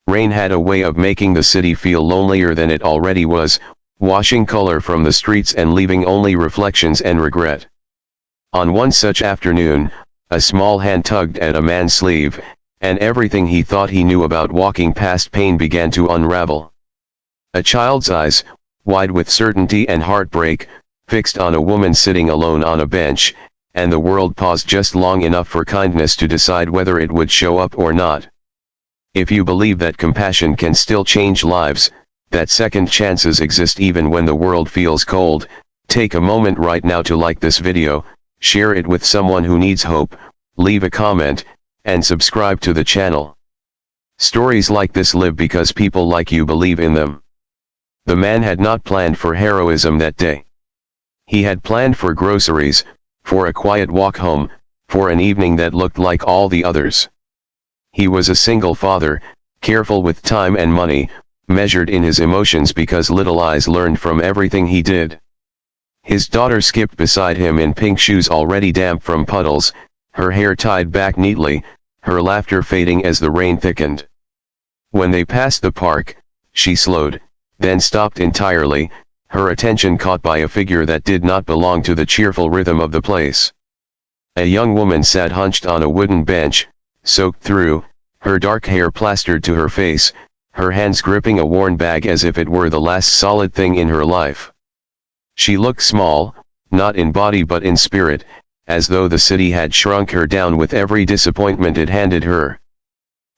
Rain had a way of making the city feel lonelier than it already was, washing color from the streets and leaving only reflections and regret. On one such afternoon, a small hand tugged at a man's sleeve, and everything he thought he knew about walking past pain began to unravel. A child's eyes, wide with certainty and heartbreak, fixed on a woman sitting alone on a bench, and the world paused just long enough for kindness to decide whether it would show up or not. If you believe that compassion can still change lives, that second chances exist even when the world feels cold, take a moment right now to like this video, share it with someone who needs hope, leave a comment, and subscribe to the channel. Stories like this live because people like you believe in them. The man had not planned for heroism that day. He had planned for groceries, for a quiet walk home, for an evening that looked like all the others. He was a single father, careful with time and money, measured in his emotions because little eyes learned from everything he did. His daughter skipped beside him in pink shoes already damp from puddles, her hair tied back neatly, her laughter fading as the rain thickened. When they passed the park, she slowed, then stopped entirely, her attention caught by a figure that did not belong to the cheerful rhythm of the place. A young woman sat hunched on a wooden bench, soaked through, her dark hair plastered to her face, her hands gripping a worn bag as if it were the last solid thing in her life. She looked small, not in body but in spirit, as though the city had shrunk her down with every disappointment it handed her.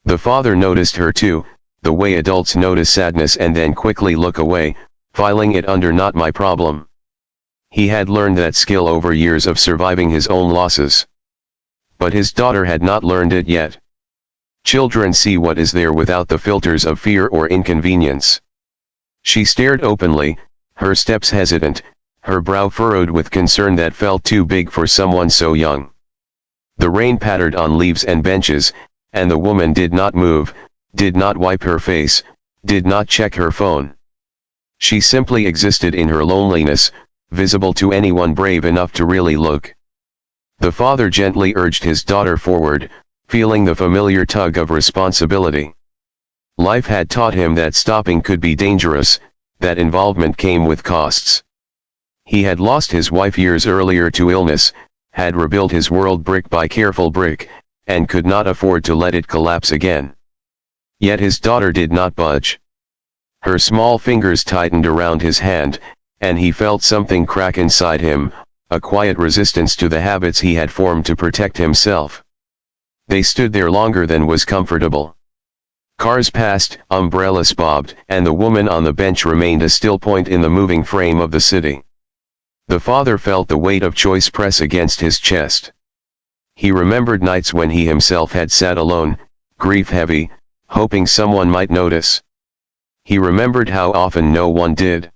The father noticed her too, the way adults notice sadness and then quickly look away, filing it under "not my problem." He had learned that skill over years of surviving his own losses. But his daughter had not learned it yet. Children see what is there without the filters of fear or inconvenience. She stared openly, her steps hesitant, her brow furrowed with concern that felt too big for someone so young. The rain pattered on leaves and benches, and the woman did not move, did not wipe her face, did not check her phone. She simply existed in her loneliness, visible to anyone brave enough to really look. The father gently urged his daughter forward, feeling the familiar tug of responsibility. Life had taught him that stopping could be dangerous, that involvement came with costs. He had lost his wife years earlier to illness, had rebuilt his world brick by careful brick, and could not afford to let it collapse again. Yet his daughter did not budge. Her small fingers tightened around his hand, and he felt something crack inside him, a quiet resistance to the habits he had formed to protect himself. They stood there longer than was comfortable. Cars passed, umbrellas bobbed, and the woman on the bench remained a still point in the moving frame of the city. The father felt the weight of choice press against his chest. He remembered nights when he himself had sat alone, grief-heavy, hoping someone might notice. He remembered how often no one did.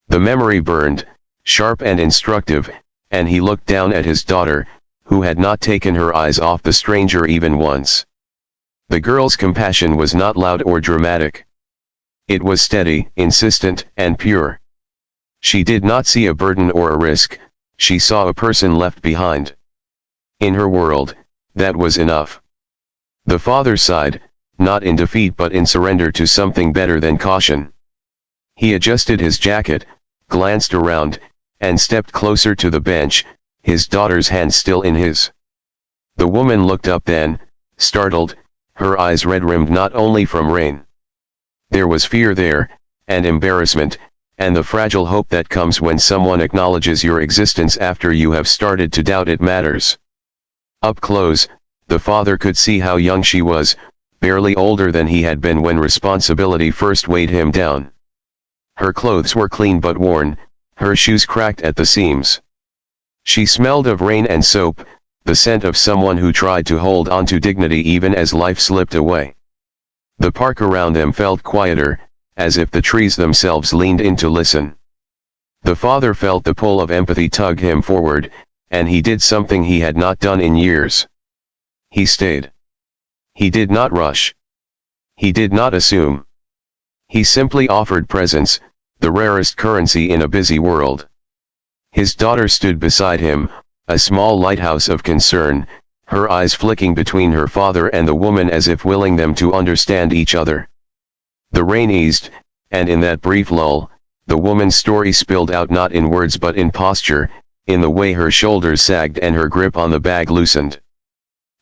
The memory burned, sharp and instructive, and he looked down at his daughter, who had not taken her eyes off the stranger even once. The girl's compassion was not loud or dramatic. It was steady, insistent, and pure. She did not see a burden or a risk, she saw a person left behind. In her world, that was enough. The father sighed, not in defeat but in surrender to something better than caution. He adjusted his jacket, glanced around, and stepped closer to the bench, his daughter's hand still in his. The woman looked up then, startled, her eyes red-rimmed not only from rain. There was fear there, and embarrassment, and the fragile hope that comes when someone acknowledges your existence after you have started to doubt it matters. Up close, the father could see how young she was, barely older than he had been when responsibility first weighed him down. Her clothes were clean but worn, her shoes cracked at the seams. She smelled of rain and soap, the scent of someone who tried to hold on to dignity even as life slipped away. The park around them felt quieter, as if the trees themselves leaned in to listen. The father felt the pull of empathy tug him forward, and he did something he had not done in years. He stayed. He did not rush. He did not assume. He simply offered presence, the rarest currency in a busy world. His daughter stood beside him, a small lighthouse of concern, her eyes flicking between her father and the woman as if willing them to understand each other. The rain eased, and in that brief lull, the woman's story spilled out not in words but in posture, in the way her shoulders sagged and her grip on the bag loosened.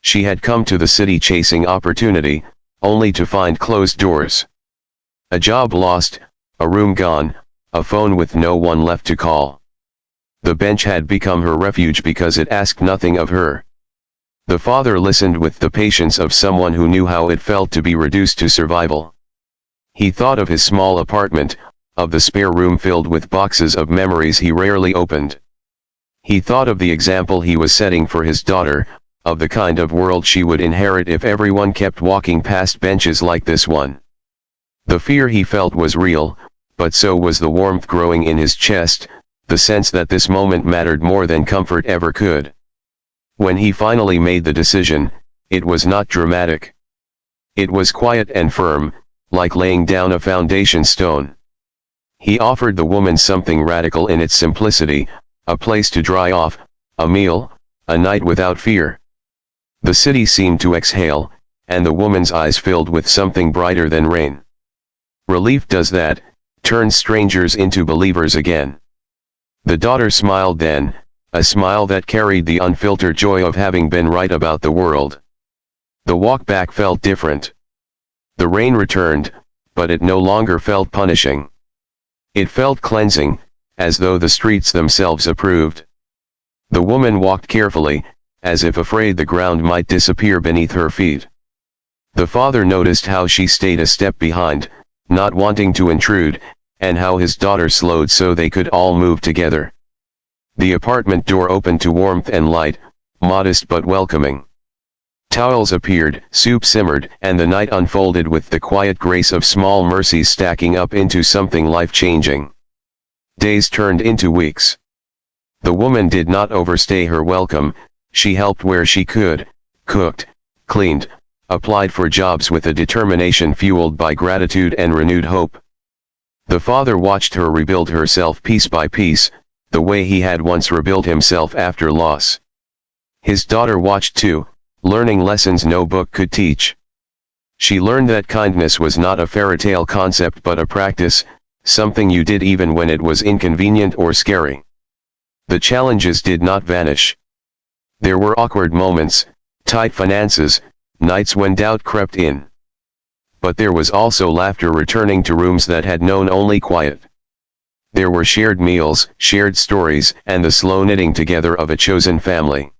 She had come to the city chasing opportunity, only to find closed doors. A job lost, a room gone, a phone with no one left to call. The bench had become her refuge because it asked nothing of her. The father listened with the patience of someone who knew how it felt to be reduced to survival. He thought of his small apartment, of the spare room filled with boxes of memories he rarely opened. He thought of the example he was setting for his daughter, of the kind of world she would inherit if everyone kept walking past benches like this one. The fear he felt was real, but so was the warmth growing in his chest, the sense that this moment mattered more than comfort ever could. When he finally made the decision, it was not dramatic. It was quiet and firm, like laying down a foundation stone. He offered the woman something radical in its simplicity, a place to dry off, a meal, a night without fear. The city seemed to exhale, and the woman's eyes filled with something brighter than rain. Relief does that, turns strangers into believers again. The daughter smiled then, a smile that carried the unfiltered joy of having been right about the world. The walk back felt different. The rain returned, but it no longer felt punishing. It felt cleansing, as though the streets themselves approved. The woman walked carefully, as if afraid the ground might disappear beneath her feet. The father noticed how she stayed a step behind, not wanting to intrude, and how his daughter slowed so they could all move together. The apartment door opened to warmth and light, modest but welcoming. Towels appeared, soup simmered, and the night unfolded with the quiet grace of small mercies stacking up into something life-changing. Days turned into weeks. The woman did not overstay her welcome. She helped where she could, cooked, cleaned, applied for jobs with a determination fueled by gratitude and renewed hope. The father watched her rebuild herself piece by piece, the way he had once rebuilt himself after loss. His daughter watched too, learning lessons no book could teach. She learned that kindness was not a fairy tale concept but a practice, something you did even when it was inconvenient or scary. The challenges did not vanish. There were awkward moments, tight finances, nights when doubt crept in. But there was also laughter returning to rooms that had known only quiet. There were shared meals, shared stories, and the slow knitting together of a chosen family.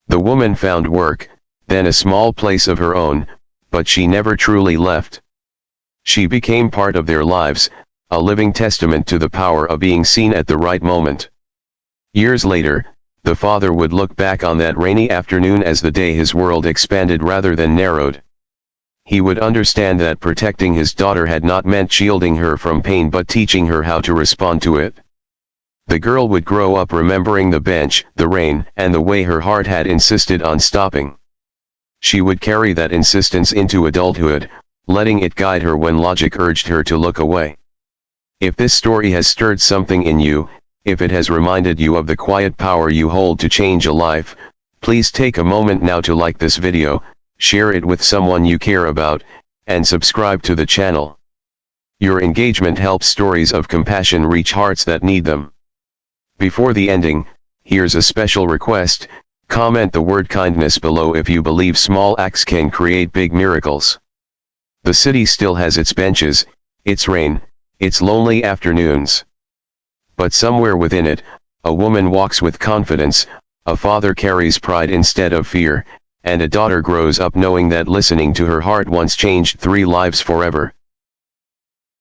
The woman found work, then a small place of her own, but she never truly left. She became part of their lives, a living testament to the power of being seen at the right moment. Years later, the father would look back on that rainy afternoon as the day his world expanded rather than narrowed. He would understand that protecting his daughter had not meant shielding her from pain but teaching her how to respond to it. The girl would grow up remembering the bench, the rain, and the way her heart had insisted on stopping. She would carry that insistence into adulthood, letting it guide her when logic urged her to look away. If this story has stirred something in you, if it has reminded you of the quiet power you hold to change a life, please take a moment now to like this video, share it with someone you care about, and subscribe to the channel. Your engagement helps stories of compassion reach hearts that need them. Before the ending, here's a special request: comment the word kindness below if you believe small acts can create big miracles. The city still has its benches, its rain, its lonely afternoons. But somewhere within it, a woman walks with confidence, a father carries pride instead of fear, and a daughter grows up knowing that listening to her heart once changed 3 lives forever.